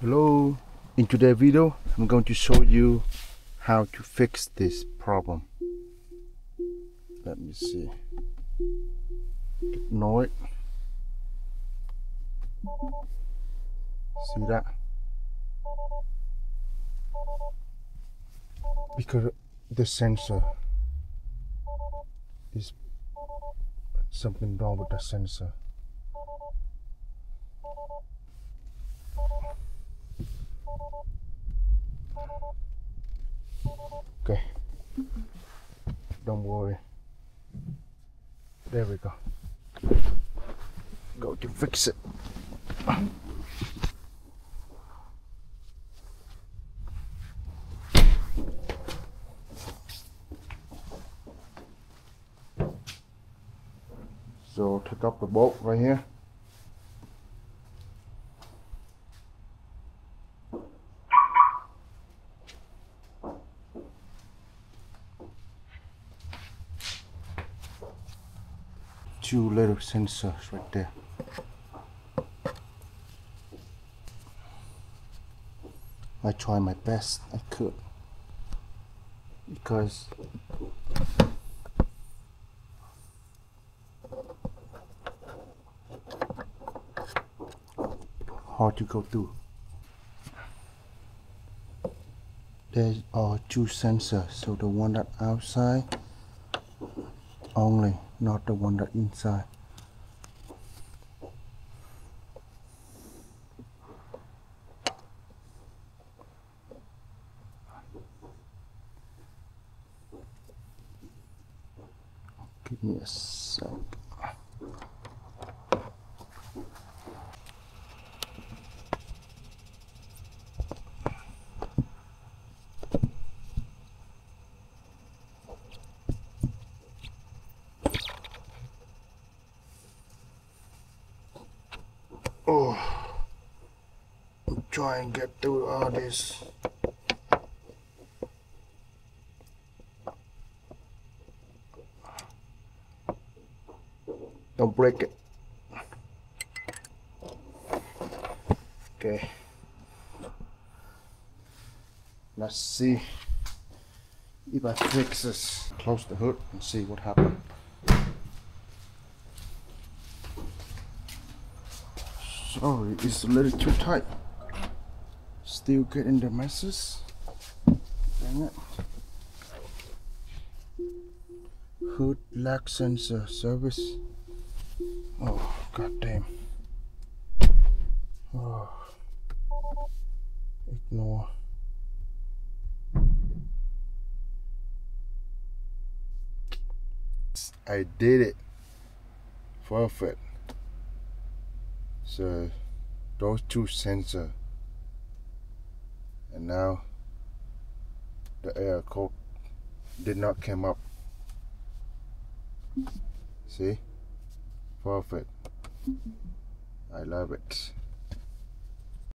Hello, in today's video I'm going to show you how to fix this problem. Let me see. Ignore it. See that? Because the sensor is something wrong with the sensor. Okay, don't worry. There we go. Go to fix it. So take up the bolt right here. Two little sensors right there. I tried my best I could because hard to go through. There are two sensors, so the one that outside only, not the one that inside. Give me a sec. Oh, I'm trying to get through all this. Don't break it. Okay. Let's see if I fix this. Close the hood and see what happened. Sorry, it's a little too tight. Still getting the messes. Dang it. Hood latch sensor service. Oh, god damn. Oh. Ignore. I did it. Perfect. So those two sensors, and now the air coat did not come up. See? Perfect. I love it.